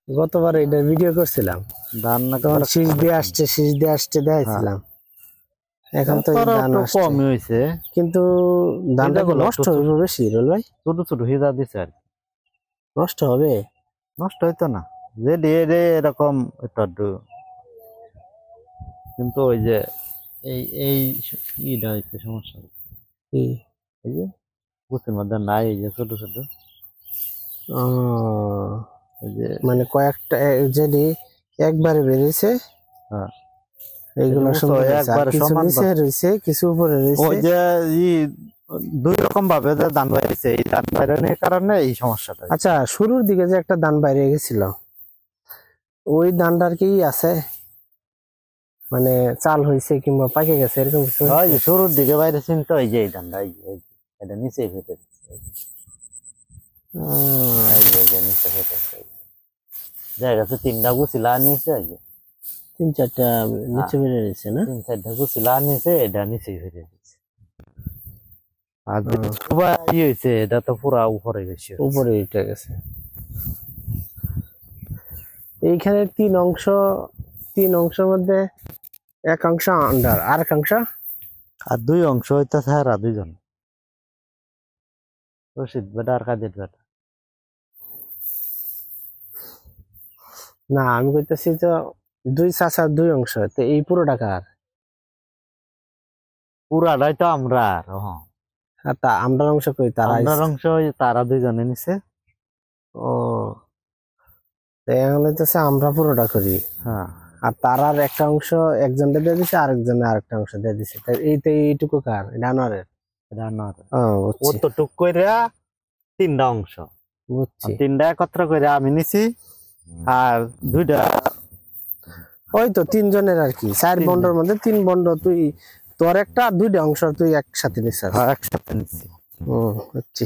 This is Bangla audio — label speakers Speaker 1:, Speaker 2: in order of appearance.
Speaker 1: গতবার এটা ভিডিও করছিলাম,
Speaker 2: ধান না
Speaker 1: তখন শীষ দিয়ে আসছে দেখাইছিলাম। এখন তো ধান
Speaker 2: কমই হয়েছে,
Speaker 1: কিন্তু ধানটা নষ্ট হইব বেশি রোল ভাই।
Speaker 2: ছোট ছোট হিজা দিছে আর
Speaker 1: নষ্ট হবে,
Speaker 2: নষ্ট হইতো না যে রে এরকম একটু, কিন্তু ওই যে এই এই ইটা হচ্ছে সমস্যা। এই যে বুঝতে মধ্যে নাই, এই যে ছোট ছোট
Speaker 1: মানে কয়েকটা যদি একবারে বেরিয়েছে,
Speaker 2: হ্যাঁ
Speaker 1: এইগুলো একবার সমান রয়েছে, কিছু উপরে রয়েছে।
Speaker 2: ওই যে দুই রকম ভাবে যে ধান বাইরেছে, এই ধান বাইরানোর কারণে এই সমস্যাটা।
Speaker 1: আচ্ছা, শুরুর দিকে যে একটা ধান বাইরে গেছিল, ওই ধানটার কি আছে, মানে চাল হয়েছে কিংবা পাকে গেছে এরকম কিছু?
Speaker 2: ওই যে শুরুর দিকে বাইরে চিন্তা, ওই যে এই ধানটা এটা নিচে ফেটে নিচে ফেটেছে, জায়গাতে তিনটা গুছিলা নিচে,
Speaker 1: তিন চারটা নিচে বেড়ে গেছে না,
Speaker 2: 3-4টা গুছিলা নিচে, এটা নিচে ফেটে গেছে। আর সবাই হয়েছে, এটা তো পুরা উপরে গেছে,
Speaker 1: উপরে উঠে গেছে। এইখানে তিন অংশের মধ্যে এক অংশ আন্ডার, আর এক অংশ
Speaker 2: আর দুই অংশ হইতেছে আর দুইজন, রশিদ বেটা আর কাদের বেটা।
Speaker 1: না, আমি কইতেছি তো দুই চাচার দুই অংশ, তো এই পুরো টাকার
Speaker 2: পুরাটাই তো আমরা,
Speaker 1: আর তা আমরা অংশ কই,
Speaker 2: তারা অংশ তারা দুইজনে নিছে।
Speaker 1: ও, এখন হইতেছে আমরা পুরোটা করি,
Speaker 2: হ্যাঁ,
Speaker 1: আর তারার একটা অংশ একজনকে দিয়ে দিছে, আরেকজনে আরেকটা অংশ দিয়ে দিছে। এইটুকু কার? ডানোয়ারের।
Speaker 2: ও তো টুক কইরা তিনটা অংশ,
Speaker 1: বুঝছি,
Speaker 2: তিনটা একত্র করে আমি নিছি, আর দুইটা
Speaker 1: ওই তো তিনজনের আর কি, 4 বন্ডের মধ্যে 3 বন্ড তুই, তোর একটা দুইটা অংশ তুই একসাথে নিছিস।
Speaker 2: একসাথে নিছি।
Speaker 1: বুঝছি।